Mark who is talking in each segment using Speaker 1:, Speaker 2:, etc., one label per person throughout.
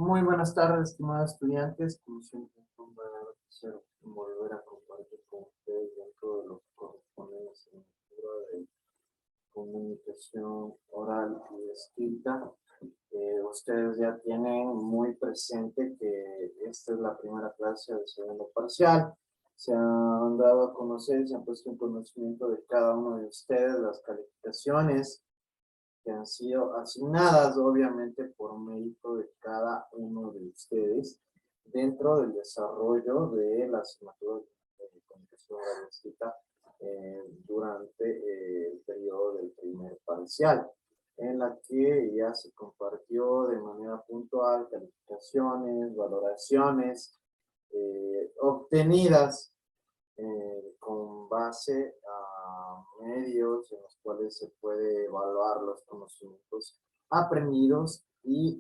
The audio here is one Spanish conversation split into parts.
Speaker 1: Muy buenas tardes, estimados estudiantes. Como siempre, es un verdadero placer volver a compartir con ustedes dentro de lo que corresponde a la asignatura de comunicación oral y escrita. Ustedes ya tienen muy presente que esta es la primera clase del segundo parcial. Se han dado a conocer, se han puesto en conocimiento de cada uno de ustedes las calificaciones que han sido asignadas obviamente por mérito de cada uno de ustedes dentro del desarrollo de la asignatura de comunicación oral y escrita durante el periodo del primer parcial, en la que ya se compartió de manera puntual calificaciones, valoraciones obtenidas con base a medios en los cuales se puede evaluar los conocimientos aprendidos y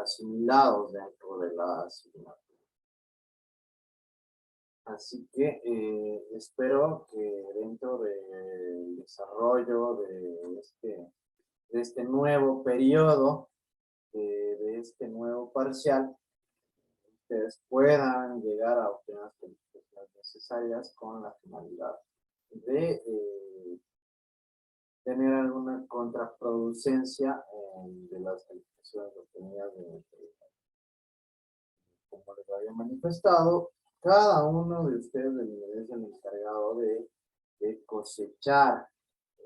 Speaker 1: asimilados dentro de la asignatura. Así que espero que dentro del desarrollo de este nuevo periodo, de este nuevo parcial, ustedes puedan llegar a obtener las calificaciones necesarias con la finalidad de tener alguna contraproducencia de las calificaciones obtenidas de como les había manifestado, cada uno de ustedes es el encargado de cosechar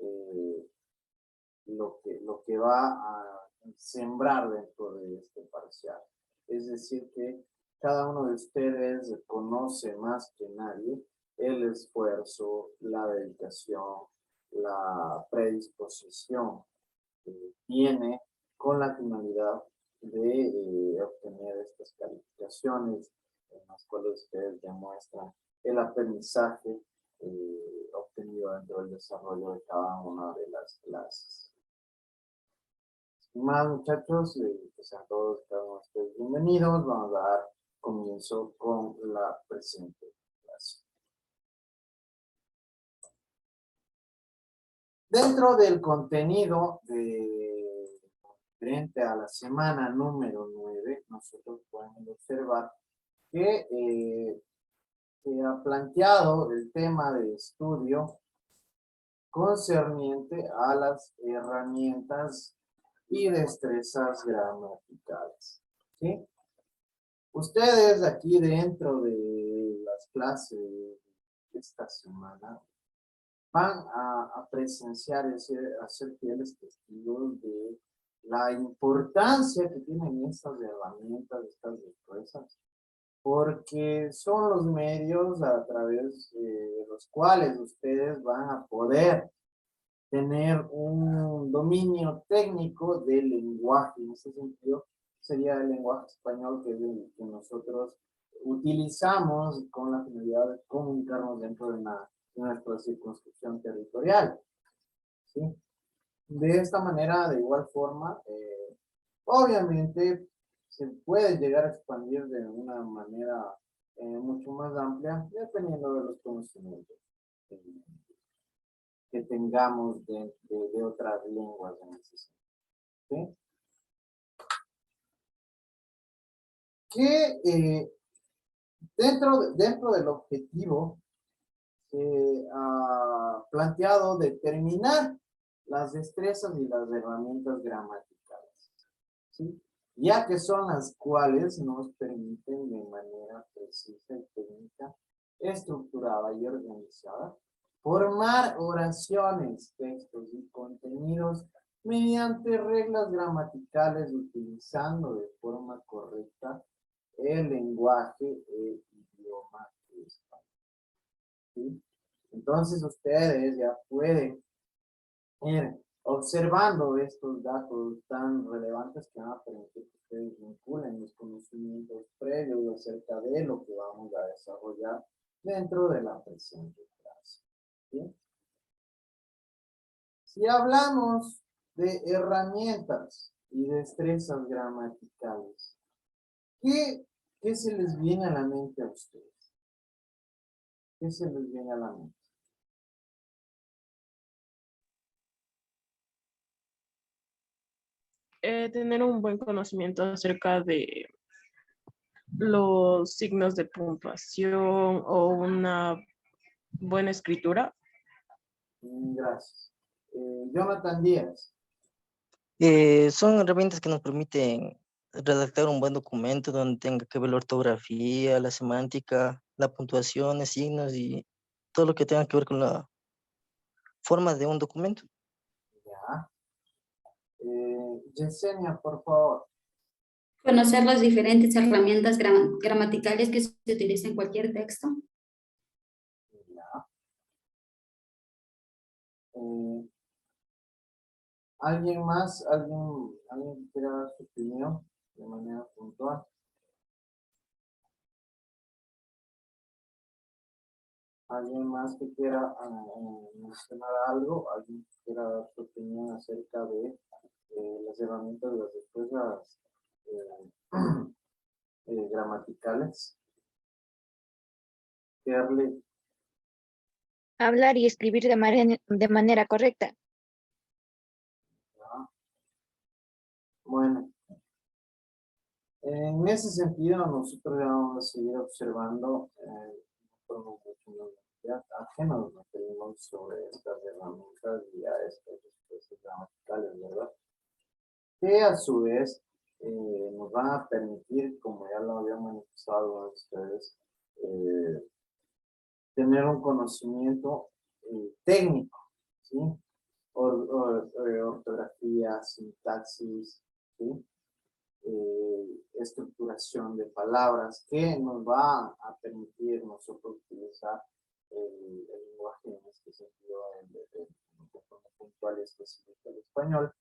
Speaker 1: eh, lo que va a sembrar dentro de este parcial. Es decir, que cada uno de ustedes conoce más que nadie el esfuerzo, la dedicación, la predisposición que tiene con la finalidad de obtener estas calificaciones en las cuales ustedes demuestran el aprendizaje obtenido dentro del desarrollo de cada una de las clases. Sin más, muchachos, que sean todos cada uno de ustedes bienvenidos. Vamos a dar comienzo con la presente clase. Dentro del contenido frente a la semana número 9, nosotros podemos observar que se ha planteado el tema de estudio concerniente a las herramientas y destrezas gramaticales. ¿Sí? Ustedes aquí dentro de las clases de esta semana van a presenciar y a ser fieles testigos de la importancia que tienen estas herramientas, estas destrezas, porque son los medios a través de los cuales ustedes van a poder tener un dominio técnico del lenguaje. En ese sentido, sería el lenguaje español que es el que nosotros utilizamos con la finalidad de comunicarnos dentro de nuestra circunscripción territorial. ¿Sí? De esta manera, de igual forma, obviamente se puede llegar a expandir de una manera mucho más amplia, dependiendo de los conocimientos que tengamos de otras lenguas en ese sentido. ¿Sí? Que dentro del objetivo se ha planteado determinar las destrezas y las herramientas gramaticales, ¿sí? Ya que son las cuales nos permiten de manera precisa y técnica, estructurada y organizada, formar oraciones, textos y contenidos mediante reglas gramaticales utilizando de forma correcta el lenguaje e idioma español. ¿Sí? Entonces ustedes ya pueden ir observando estos datos tan relevantes que van a permitir que ustedes vinculen los conocimientos previos acerca de lo que vamos a desarrollar dentro de la presente clase. ¿Sí? Si hablamos de herramientas y destrezas gramaticales, ¿qué se les viene a la mente a ustedes? ¿Qué se les viene a la mente?
Speaker 2: Tener un buen conocimiento acerca de los signos de puntuación o una buena escritura.
Speaker 1: Gracias. Jonathan Díaz.
Speaker 3: Son herramientas que nos permiten redactar un buen documento donde tenga que ver la ortografía, la semántica, la puntuación, los signos y todo lo que tenga que ver con la forma de un documento.
Speaker 1: Ya. Yesenia, por favor.
Speaker 4: Conocer las diferentes herramientas gramaticales que se utilizan en cualquier texto.
Speaker 1: Ya. ¿Alguien más? ¿Alguien que quiera dar su opinión de manera puntual? ¿Alguien más que quiera mencionar algo? ¿Alguien que quiera dar su opinión acerca de las herramientas de las respuestas gramaticales? Shirley.
Speaker 5: Hablar y escribir de manera correcta.
Speaker 1: Ya. Bueno, en ese sentido nosotros ya vamos a seguir observando ajenos nos tenemos sobre estas herramientas y a estas respuestas gramaticales, ¿verdad? Que a su vez nos van a permitir, como ya lo había manifestado a ustedes, tener un conocimiento técnico, ¿sí? Ortografía, sintaxis, ¿sí? Estructuración de palabras que nos va a permitir nosotros utilizar el lenguaje en este sentido de forma puntual y específica del español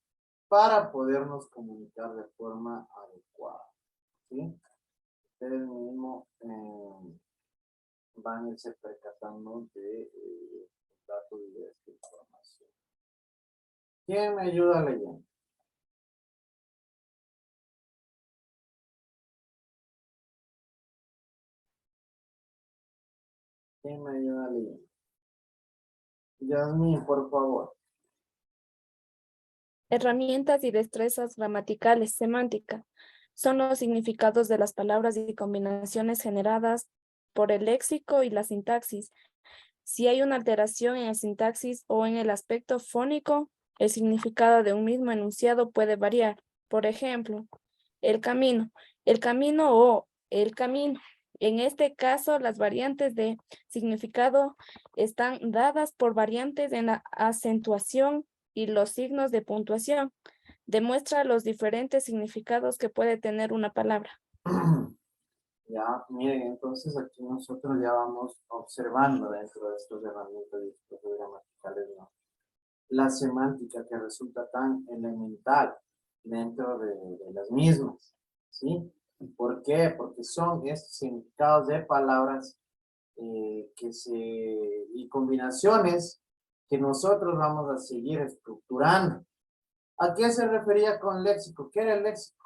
Speaker 1: para podernos comunicar de forma adecuada, ¿sí? Ustedes mismos van a irse percatando de datos y de esta información. ¿Quién me ayuda leyendo? ¿Quién me ayuda leyendo? Yasmín, por favor.
Speaker 6: Herramientas y destrezas gramaticales, semántica. Son los significados de las palabras y combinaciones generadas por el léxico y la sintaxis. Si hay una alteración en el sintaxis o en el aspecto fónico, el significado de un mismo enunciado puede variar. Por ejemplo, el camino o el camino. En este caso, las variantes de significado están dadas por variantes en la acentuación y los signos de puntuación. Demuestra los diferentes significados que puede tener una palabra.
Speaker 1: Ya, miren, entonces aquí nosotros ya vamos observando dentro de estas herramientas y estos gramaticales, ¿no? La semántica que resulta tan elemental dentro de las mismas, ¿sí? ¿Por qué? Porque son estos significados de palabras y combinaciones que nosotros vamos a seguir estructurando. ¿A qué se refería con léxico? ¿Qué era el léxico?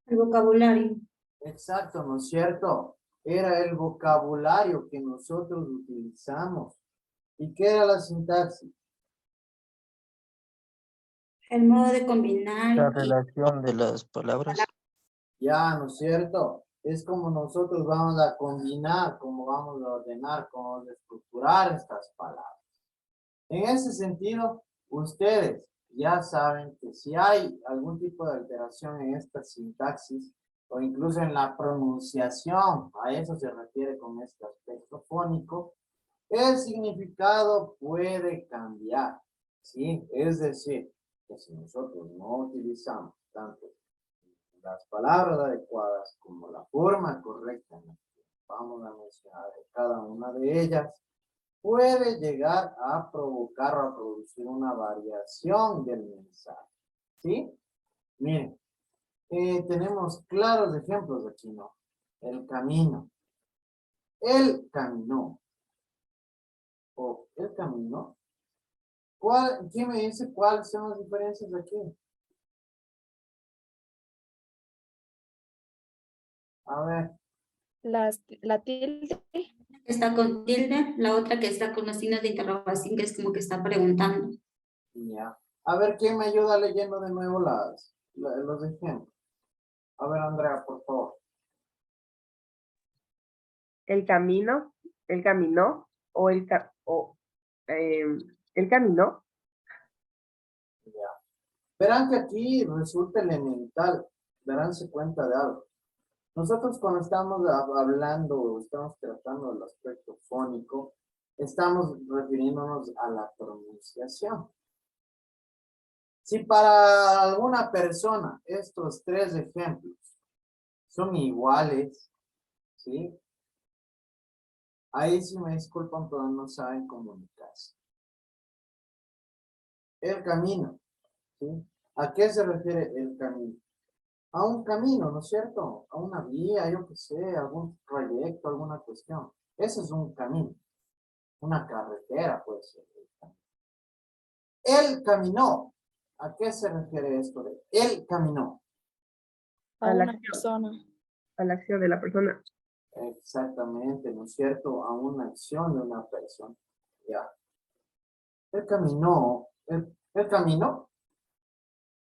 Speaker 4: El vocabulario.
Speaker 1: Exacto, ¿no es cierto? Era el vocabulario que nosotros utilizamos. ¿Y qué era la sintaxis?
Speaker 4: El modo de combinar.
Speaker 3: La relación de las palabras.
Speaker 1: Ya, ¿no es cierto? Es como nosotros vamos a combinar, como vamos a ordenar, cómo vamos a estructurar estas palabras. En ese sentido, ustedes ya saben que si hay algún tipo de alteración en esta sintaxis o incluso en la pronunciación, a eso se refiere con este aspecto fónico, el significado puede cambiar, ¿sí? Es decir, que si nosotros no utilizamos tanto las palabras adecuadas como la forma correcta en la que vamos a mencionar de cada una de ellas, puede llegar a provocar o a producir una variación del mensaje, ¿sí? Miren, tenemos claros ejemplos aquí, ¿no? El camino. Él caminó. O el camino. ¿Quién me dice cuáles son las diferencias aquí? A ver.
Speaker 6: La tilde.
Speaker 4: Está con tilde, la otra que está con los signos de interrogación, que es como que está preguntando.
Speaker 1: Ya. A ver, ¿quién me ayuda leyendo de nuevo los ejemplos? A ver, Andrea, por favor.
Speaker 7: El camino, el caminó, o el caminó.
Speaker 1: Ya. Verán que aquí resulta elemental, daránse cuenta de algo. Nosotros cuando estamos hablando o estamos tratando del aspecto fónico, estamos refiriéndonos a la pronunciación. Si para alguna persona estos tres ejemplos son iguales, ¿sí? Ahí sí me disculpan, pero no saben comunicarse. El camino, ¿sí? ¿A qué se refiere el camino? A un camino, ¿no es cierto? A una vía, yo qué sé, algún trayecto, alguna cuestión. Ese es un camino. Una carretera puede ser. Él caminó. ¿A qué se refiere esto de él caminó?
Speaker 6: A
Speaker 7: A la
Speaker 6: una
Speaker 7: acción.
Speaker 6: persona.
Speaker 7: A la acción de la persona.
Speaker 1: Exactamente, ¿no es cierto? A una acción de una persona. Ya. Él caminó. ¿Él caminó?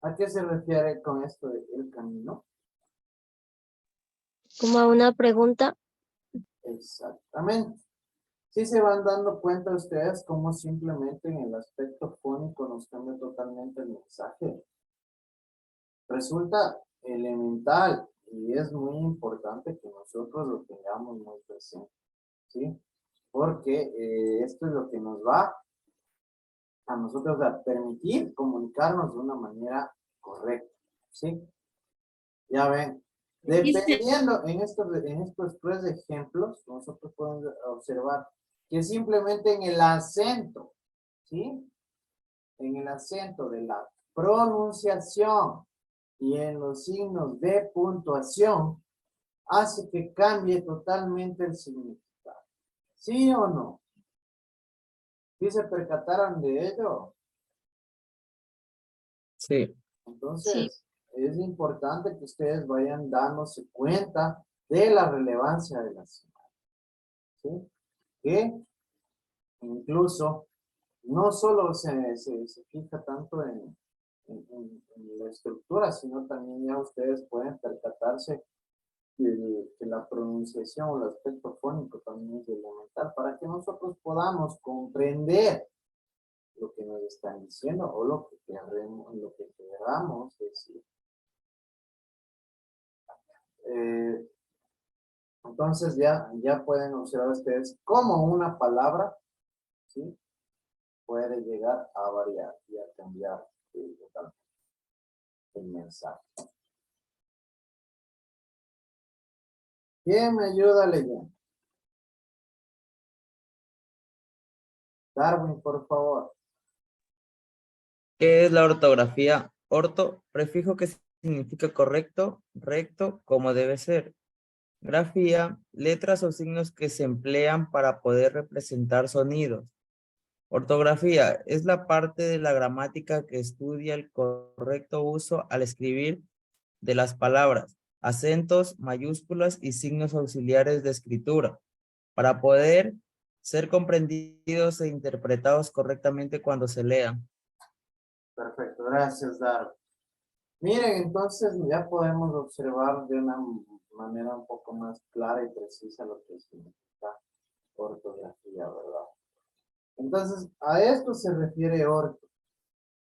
Speaker 1: ¿A qué se refiere con esto de él caminó?
Speaker 8: Como a una pregunta.
Speaker 1: Exactamente. Sí se van dando cuenta ustedes cómo simplemente en el aspecto fónico nos cambia totalmente el mensaje. Resulta elemental y es muy importante que nosotros lo tengamos muy presente, ¿sí? Porque esto es lo que nos va a nosotros a permitir comunicarnos de una manera correcta, ¿sí? Ya ven, dependiendo en estos tres ejemplos, nosotros podemos observar que simplemente en el acento, ¿sí? En el acento de la pronunciación y en los signos de puntuación, hace que cambie totalmente el significado. ¿Sí o no? ¿Sí se percataron de ello?
Speaker 3: Sí.
Speaker 1: Entonces, es importante que ustedes vayan dándose cuenta de la relevancia de la semana. ¿Sí? Que incluso no solo se fija tanto en la estructura, sino también ya ustedes pueden percatarse que la pronunciación o el aspecto fónico también es elemental para que nosotros podamos comprender lo que nos están diciendo o lo que queramos decir. Entonces ya pueden observar ustedes cómo una palabra, ¿sí? Puede llegar a variar y a cambiar totalmente el mensaje. ¿Quién me ayuda leyendo? Darwin, por favor.
Speaker 9: ¿Qué es la ortografía? Orto, prefijo que significa correcto, recto, como debe ser. Grafía, letras o signos que se emplean para poder representar sonidos. Ortografía es la parte de la gramática que estudia el correcto uso al escribir de las palabras, acentos, mayúsculas y signos auxiliares de escritura, para poder ser comprendidos e interpretados correctamente cuando se lean.
Speaker 1: Perfecto, gracias, Darwin. Miren, entonces ya podemos observar de una manera un poco más clara y precisa lo que significa ortografía, ¿verdad? Entonces, a esto se refiere orto.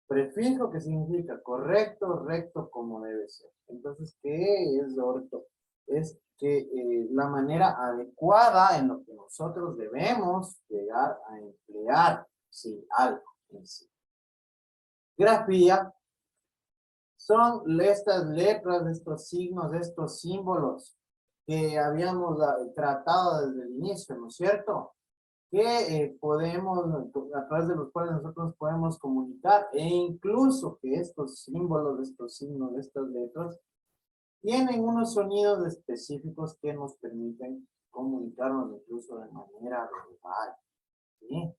Speaker 1: Prefijo que significa correcto, recto, como debe ser. Entonces, ¿qué es orto? Es que la manera adecuada en lo que nosotros debemos llegar a emplear, sí, algo en sí. Grafía son estas letras, estos signos, estos símbolos que habíamos tratado desde el inicio, ¿no es cierto? Que podemos, a través de los cuales nosotros podemos comunicar, e incluso que estos símbolos, estos signos, estas letras, tienen unos sonidos específicos que nos permiten comunicarnos incluso de manera verbal, ¿sí?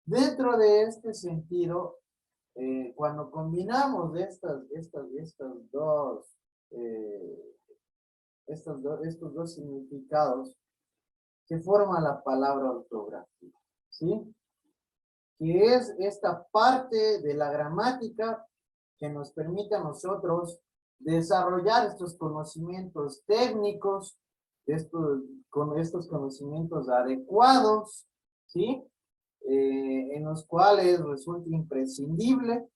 Speaker 1: Dentro de este sentido, cuando combinamos estos dos significados, se forma la palabra ortografía, ¿sí? Que es esta parte de la gramática que nos permite a nosotros desarrollar estos conocimientos técnicos, con estos conocimientos adecuados, ¿sí? En los cuales resulta imprescindible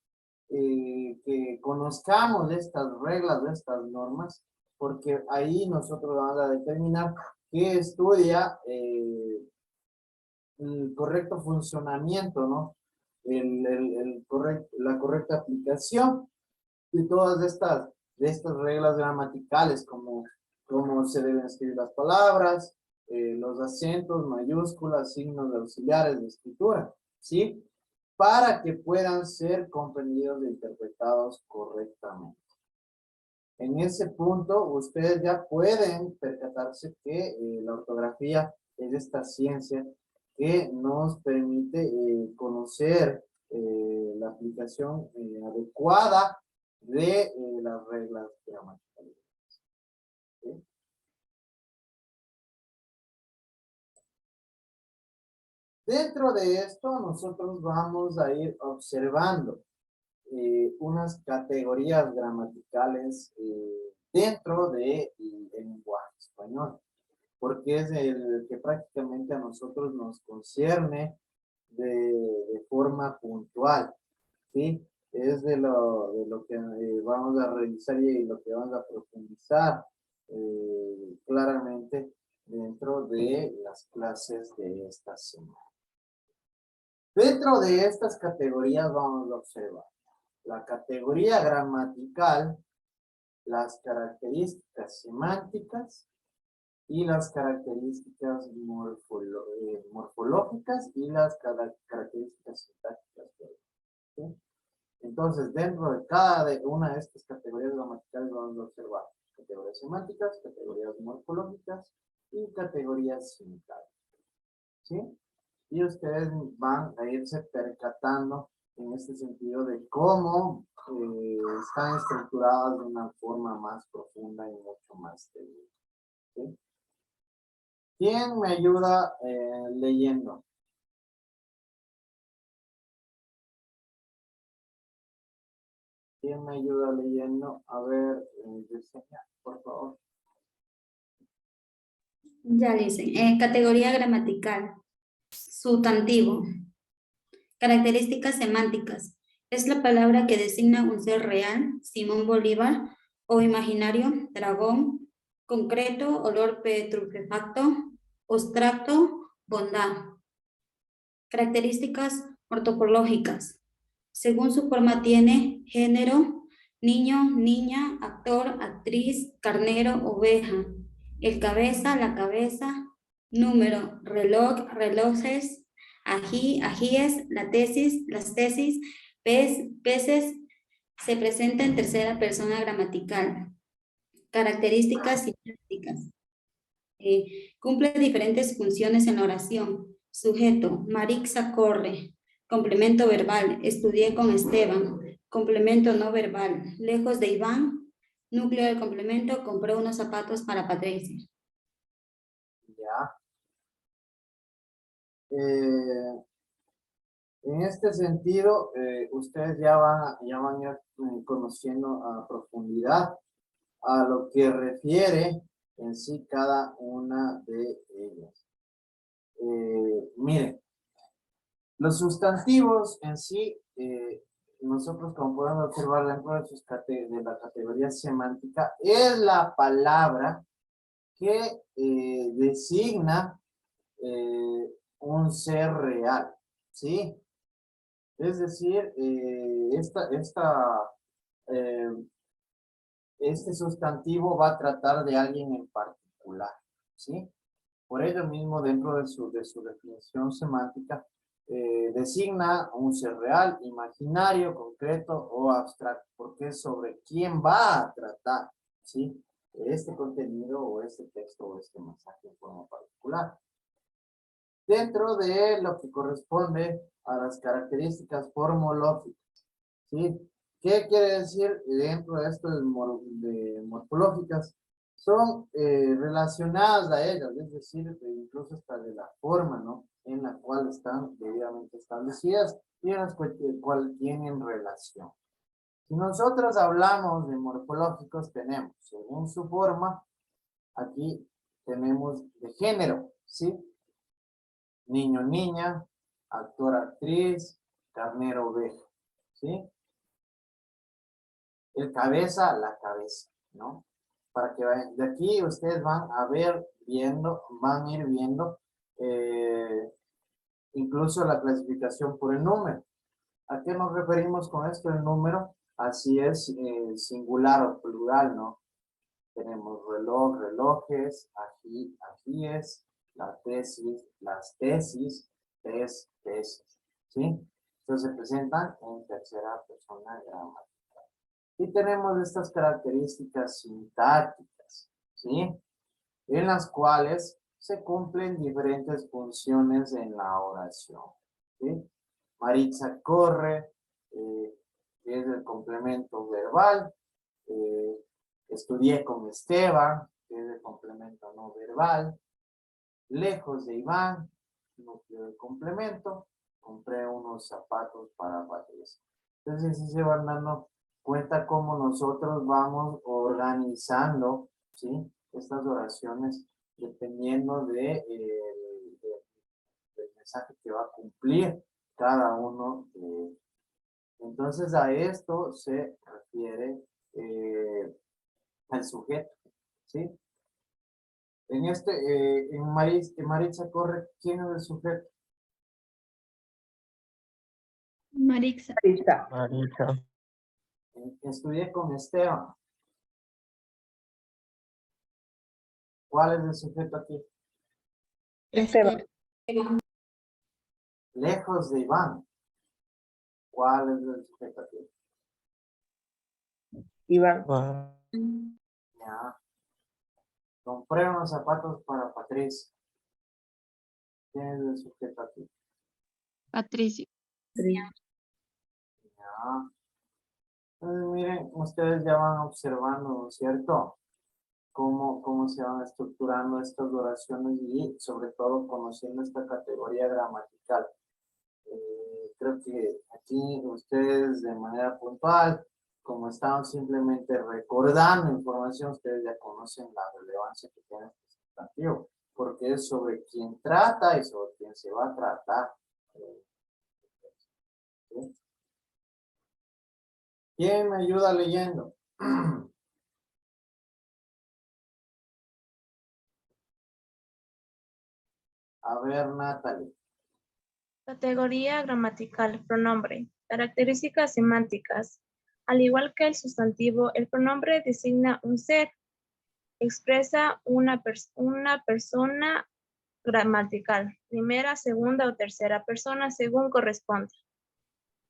Speaker 1: que conozcamos estas reglas, estas normas, porque ahí nosotros vamos a determinar qué estudia el correcto funcionamiento, ¿no? La correcta aplicación de todas estas reglas gramaticales, como cómo se deben escribir las palabras, los acentos, mayúsculas, signos auxiliares de escritura, ¿sí? Para que puedan ser comprendidos e interpretados correctamente. En ese punto, ustedes ya pueden percatarse que la ortografía es esta ciencia que nos permite conocer la aplicación adecuada de las reglas gramaticales. ¿Sí? Dentro de esto, nosotros vamos a ir observando unas categorías gramaticales dentro del lenguaje español, porque es el que prácticamente a nosotros nos concierne de forma puntual, ¿sí? Es de lo que vamos a revisar y lo que vamos a profundizar claramente dentro de las clases de esta semana. Dentro de estas categorías vamos a observar la categoría gramatical, las características semánticas y las características morfológicas y las características sintácticas. ¿Sí? Entonces, dentro de cada una de estas categorías gramaticales vamos a observar categorías semánticas, categorías morfológicas y categorías sintácticas. ¿Sí? Y ustedes van a irse percatando en este sentido de cómo están estructuradas de una forma más profunda y mucho más técnica. ¿Sí? ¿Quién me ayuda leyendo? ¿Quién me ayuda leyendo? A ver, Yesenia, por favor.
Speaker 4: Ya dicen, categoría gramatical, sustantivo, características semánticas. Es la palabra que designa un ser real, Simón Bolívar, o imaginario, dragón, concreto, olor petrufacto, abstracto, bondad. Características ortopológicas. Según su forma tiene género, niño, niña, actor, actriz, carnero, oveja. El cabeza, la cabeza, número, reloj, relojes, ají, ajíes, la tesis, las tesis, pez, peces. Se presenta en tercera persona gramatical. Características sintácticas. Cumple diferentes funciones en la oración. Sujeto, Marixa corre. Complemento verbal, estudié con Esteban. Complemento no verbal, lejos de Iván. Núcleo del complemento, compró unos zapatos para Patricia.
Speaker 1: Ya. En este sentido, ustedes ya van a ir conociendo a profundidad a lo que refiere en sí cada una de ellas. Miren, los sustantivos en sí, nosotros como podemos observar dentro de la categoría semántica, es la palabra que designa un ser real, ¿sí? Es decir, este sustantivo va a tratar de alguien en particular, ¿sí? Por ello mismo, dentro de su definición semántica, designa un ser real, imaginario, concreto o abstracto, porque es sobre quién va a tratar, ¿sí? Este contenido o este texto o este mensaje en forma particular. Dentro de lo que corresponde a las características formológicas, ¿sí? ¿Qué quiere decir dentro de esto de morfológicas? Son relacionadas a ellas, es decir, incluso hasta de la forma, ¿no? En la cual están debidamente establecidas y en las cuales tienen relación. Si nosotros hablamos de morfológicos, tenemos, según su forma, aquí tenemos de género, ¿sí? Niño, niña, actor, actriz, carnero, oveja, ¿sí? El cabeza, la cabeza, ¿no? Para que vayan, de aquí ustedes van a ver, van a ir viendo incluso la clasificación por el número. ¿A qué nos referimos con esto? El número, así es, singular o plural, ¿no? Tenemos reloj, relojes, ajíes, la tesis, las tesis, tesis, ¿sí? Entonces se presentan en tercera persona gramatical. Y tenemos estas características sintácticas, ¿sí? En las cuales se cumplen diferentes funciones en la oración, ¿sí? Maritza corre, que es el complemento verbal. Estudié con Esteban, que es el complemento no verbal. Lejos de Iván, núcleo del complemento. Compré unos zapatos para Patricia. Entonces, sí se van dando cuenta cómo nosotros vamos organizando, ¿sí? Estas oraciones dependiendo del mensaje que va a cumplir cada uno de ellos. Entonces a esto se refiere al sujeto, ¿sí? En Maritza corre, ¿quién es el sujeto?
Speaker 8: Marixa.
Speaker 7: Marisa.
Speaker 3: Maritza.
Speaker 1: Estudié con Esteban. ¿Cuál es el sujeto aquí?
Speaker 7: Esteban.
Speaker 1: Lejos de Iván. ¿Cuál es el sujeto aquí?
Speaker 7: Iván.
Speaker 3: Juan.
Speaker 1: Ya. Compré unos zapatos para Patricia. ¿Quién es el sujeto aquí?
Speaker 8: Patricio.
Speaker 1: Ya. Entonces, miren, ustedes ya van observando, ¿no es cierto? Cómo se van estructurando estas oraciones y sobre todo conociendo esta categoría gramatical. Creo que aquí ustedes de manera puntual, como estaban simplemente recordando información, ustedes ya conocen la relevancia que tiene este sustantivo, porque es sobre quién trata y sobre quién se va a tratar. ¿Sí? ¿Quién me ayuda leyendo? A ver, Natalie.
Speaker 2: Categoría gramatical, pronombre. Características semánticas. Al igual que el sustantivo, el pronombre designa un ser. Expresa una persona gramatical, primera, segunda o tercera persona, según corresponda.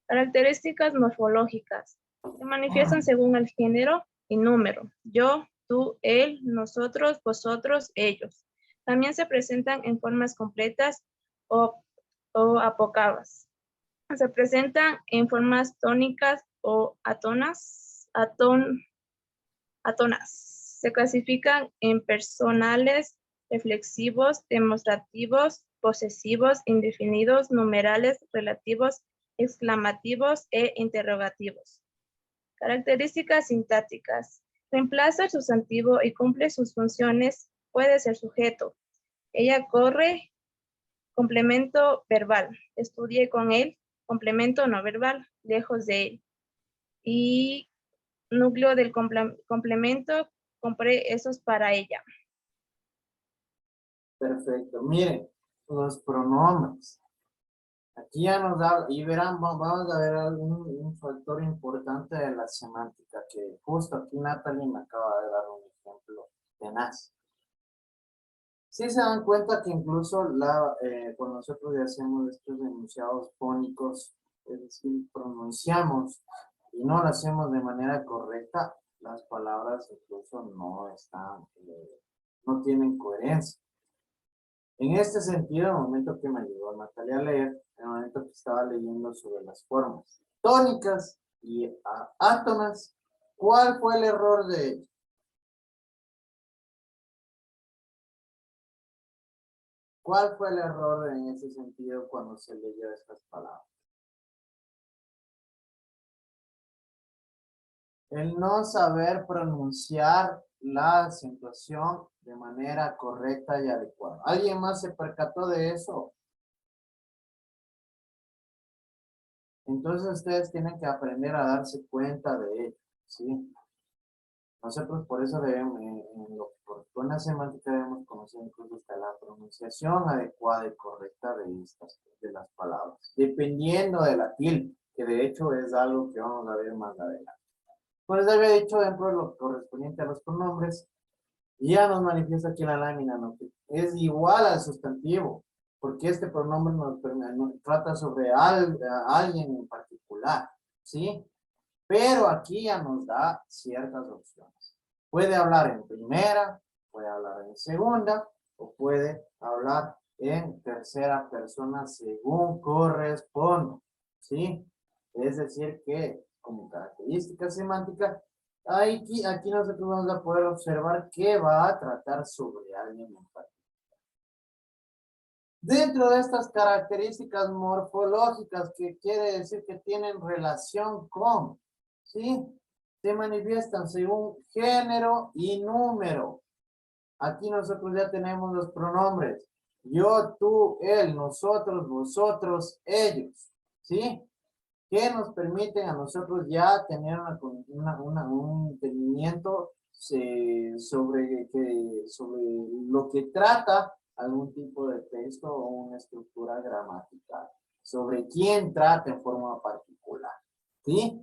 Speaker 2: Características morfológicas. Se manifiestan según el género y número. Yo, tú, él, nosotros, vosotros, ellos. También se presentan en formas completas o apócafas. Se presentan en formas tónicas o atonas. Se clasifican en personales, reflexivos, demostrativos, posesivos, indefinidos, numerales, relativos, exclamativos e interrogativos. Características sintácticas. Reemplaza el sustantivo y cumple sus funciones. Puede ser sujeto. Ella corre, complemento verbal. Estudié con él, complemento no verbal, lejos de él. Y núcleo del complemento, compré esos para ella.
Speaker 1: Perfecto. Miren, los pronombres. Aquí ya nos da, y verán, vamos a ver un factor importante de la semántica, que justo aquí Natalie me acaba de dar un ejemplo tenaz. Si se dan cuenta que incluso cuando nosotros ya hacemos estos enunciados fónicos, es decir, pronunciamos y no lo hacemos de manera correcta, las palabras incluso no tienen coherencia. En este sentido, en el momento que me ayudó Natalia a leer, en el momento que estaba leyendo sobre las formas tónicas y átonas, ¿cuál fue el error de ellos? ¿Cuál fue el error en ese sentido cuando se leyó estas palabras? El no saber pronunciar la acentuación de manera correcta y adecuada. ¿Alguien más se percató de eso? Entonces ustedes tienen que aprender a darse cuenta de ello, ¿sí? Nosotros por eso debemos, en la semántica debemos conocer incluso hasta la pronunciación adecuada y correcta de las palabras, dependiendo de la tilde, que de hecho es algo que vamos a ver más adelante. Pues les había dicho dentro de lo correspondiente a los pronombres, ya nos manifiesta aquí en la lámina, ¿no? Que es igual al sustantivo, porque este pronombre nos trata sobre alguien en particular, ¿sí? Pero aquí ya nos da ciertas opciones. Puede hablar en primera, puede hablar en segunda, o puede hablar en tercera persona según corresponda, ¿sí? Es decir que como característica semántica, aquí nosotros vamos a poder observar que va a tratar sobre alguien en particular. Dentro de estas características morfológicas, que quiere decir que tienen relación con, ¿sí? Se manifiestan según género y número. Aquí nosotros ya tenemos los pronombres. Yo, tú, él, nosotros, vosotros, ellos, ¿sí? Que nos permiten a nosotros ya tener un entendimiento sobre lo que trata algún tipo de texto o una estructura gramatical, sobre quién trata en forma particular, ¿sí?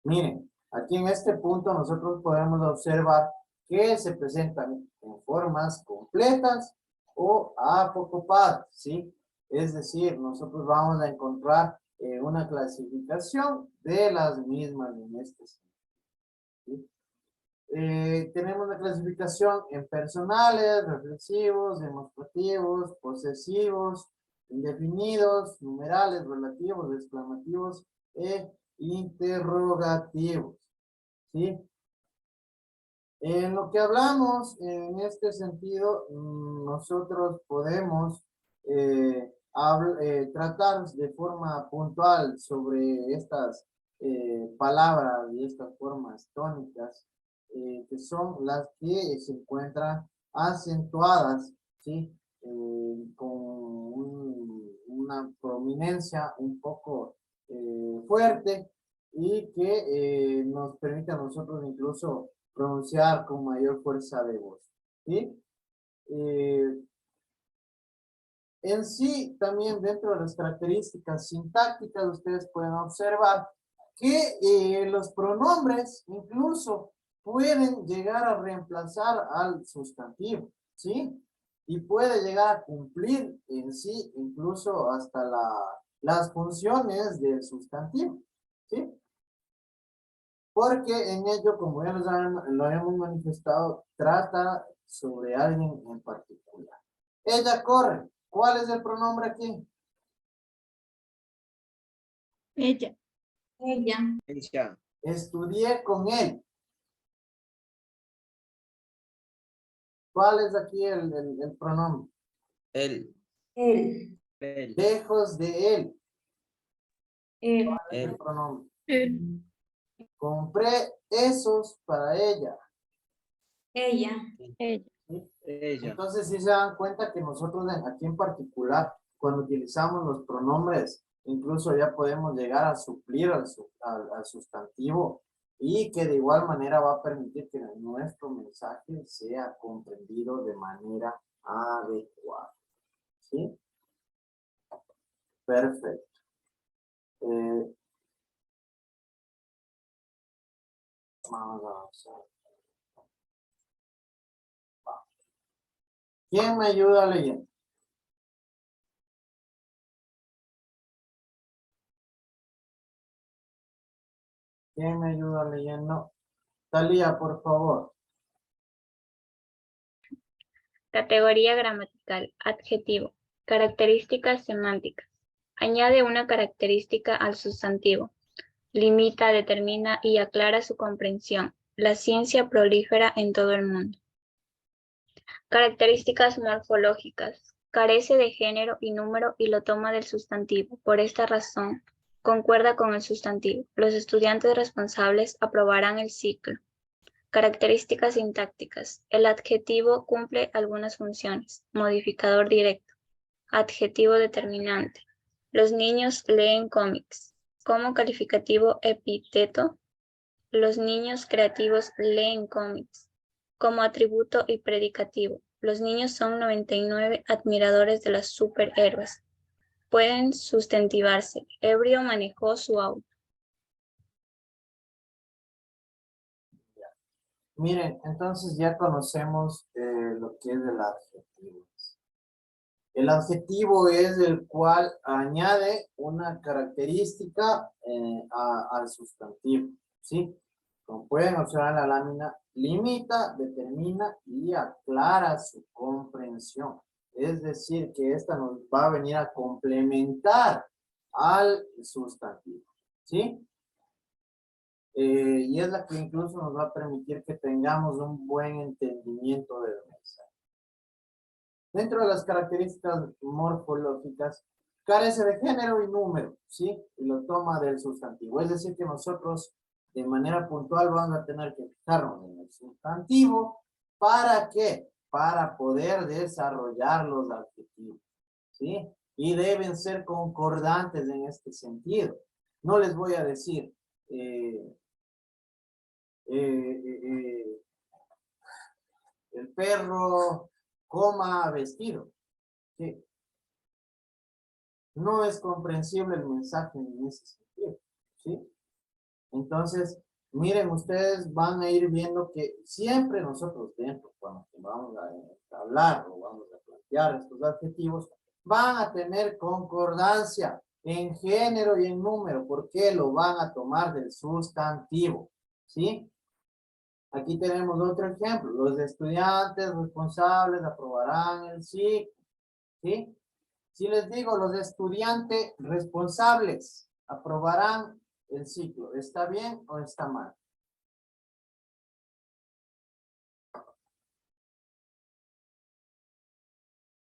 Speaker 1: Miren, aquí en este punto nosotros podemos observar que se presentan en formas completas o apocopadas, ¿sí? Es decir, nosotros vamos a encontrar una clasificación de las mismas en este sentido, ¿sí? Tenemos la clasificación en personales, reflexivos, demostrativos, posesivos, indefinidos, numerales, relativos, exclamativos e interrogativos, ¿sí? En lo que hablamos en este sentido, nosotros podemos tratar de forma puntual sobre estas palabras y estas formas tónicas, que son las que se encuentran acentuadas, ¿sí? Con una prominencia un poco fuerte y que nos permite a nosotros incluso pronunciar con mayor fuerza de voz, ¿sí? En sí, también dentro de las características sintácticas, ustedes pueden observar que los pronombres incluso pueden llegar a reemplazar al sustantivo, ¿sí? Y puede llegar a cumplir en sí incluso hasta las funciones del sustantivo, ¿sí? Porque en ello, como ya lo habíamos manifestado, trata sobre alguien en particular. Ella corre. ¿Cuál es el pronombre aquí?
Speaker 8: Ella.
Speaker 4: Ella.
Speaker 9: Ella.
Speaker 1: Estudié con él. ¿Cuál es aquí el pronombre?
Speaker 9: Él.
Speaker 4: Él.
Speaker 9: Él.
Speaker 1: Lejos de él.
Speaker 4: Él.
Speaker 1: ¿Cuál es el pronombre?
Speaker 8: Él.
Speaker 1: Compré esos para ella.
Speaker 4: Ella.
Speaker 5: Ella.
Speaker 1: ¿Sí?
Speaker 9: Ella.
Speaker 1: Entonces, sí se dan cuenta que nosotros aquí en particular, cuando utilizamos los pronombres, incluso ya podemos llegar a suplir al sustantivo y que de igual manera va a permitir que nuestro mensaje sea comprendido de manera adecuada. ¿Sí? Perfecto. Vamos a avanzar. ¿Quién me ayuda leyendo? ¿Quién me ayuda leyendo? Talía, por favor.
Speaker 10: Categoría gramatical. Adjetivo. Características semánticas. Añade una característica al sustantivo. Limita, determina y aclara su comprensión. La ciencia prolífera en todo el mundo. Características morfológicas. Carece de género y número y lo toma del sustantivo. Por esta razón, Concuerda con el sustantivo. Los estudiantes responsables aprobarán el ciclo. Características sintácticas. El adjetivo cumple algunas funciones. Modificador directo. Adjetivo determinante. Los niños leen cómics. Como calificativo epíteto. Los niños creativos leen cómics. Como atributo y predicativo. Los niños son 99 admiradores de los superhéroes. Pueden sustantivarse. Ebrio manejó su auto.
Speaker 1: Miren, entonces ya conocemos lo que es el adjetivo. El adjetivo es el cual añade una característica al sustantivo, ¿sí? Como pueden observar en la lámina, limita, determina y aclara su comprensión. Es decir, que esta nos va a venir a complementar al sustantivo, ¿sí? Y es la que incluso nos va a permitir que tengamos un buen entendimiento del mensaje. Dentro de las características morfológicas, carece de género y número, ¿sí? Y lo toma del sustantivo. Es decir, que nosotros de manera puntual vamos a tener que fijarnos en el sustantivo. ¿Para qué? Para poder desarrollar los adjetivos, ¿sí? Y deben ser concordantes en este sentido. No les voy a decir... el perro coma vestido. ¿Sí? No es comprensible el mensaje en ese sentido. ¿Sí? Entonces, miren, ustedes van a ir viendo que siempre nosotros dentro, cuando vamos a hablar o vamos a plantear estos adjetivos, van a tener concordancia en género y en número, porque lo van a tomar del sustantivo. ¿Sí? Aquí tenemos otro ejemplo. Los estudiantes responsables aprobarán el ciclo. ¿Sí? Si les digo, los estudiantes responsables aprobarán el ciclo, ¿está bien o está mal?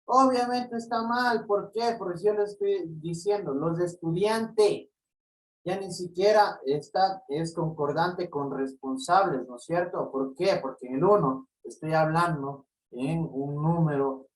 Speaker 1: Obviamente está mal. ¿Por qué? Porque yo les estoy diciendo, los estudiantes ya ni siquiera es concordante con responsables, ¿no es cierto? ¿Por qué? Porque en el uno estoy hablando en un número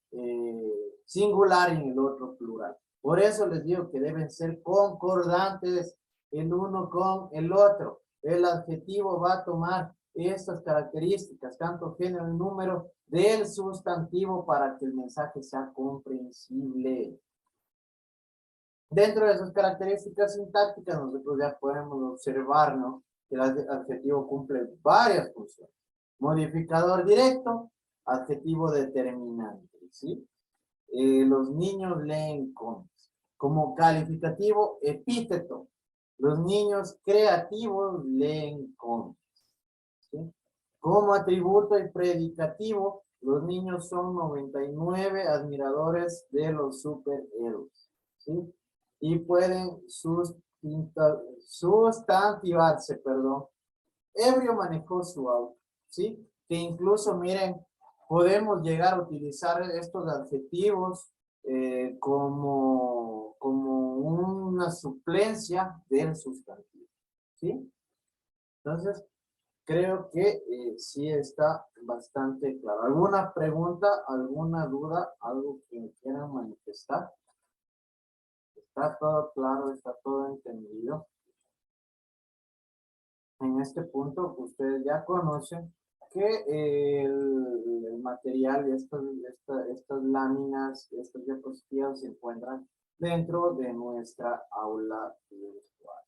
Speaker 1: singular y en el otro plural. Por eso les digo que deben ser concordantes el uno con el otro. El adjetivo va a tomar estas características, tanto género y número, del sustantivo para que el mensaje sea comprensible. Dentro de esas características sintácticas, nosotros ya podemos observar, ¿no?, que el adjetivo cumple varias funciones. Modificador directo, adjetivo determinante, ¿sí? Los niños leen cómics. Como calificativo, epíteto. Los niños creativos leen cómics, ¿sí? Como atributo y predicativo, los niños son 99 admiradores de los superhéroes, ¿sí? Y pueden sustantivarse, perdón. Ebrio manejó su auto, ¿sí? Que incluso, miren, podemos llegar a utilizar estos adjetivos como una suplencia del sustantivo, ¿sí? Entonces, creo que sí está bastante claro. ¿Alguna pregunta, alguna duda, algo que quieran manifestar? Está todo claro, está todo entendido. En este punto, ustedes ya conocen que el material y estas láminas, estas diapositivas se encuentran dentro de nuestra aula virtual.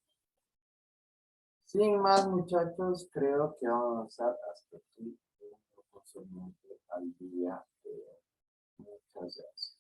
Speaker 1: Sin más, muchachos, creo que vamos a avanzar hasta aquí, al día. Muchas gracias.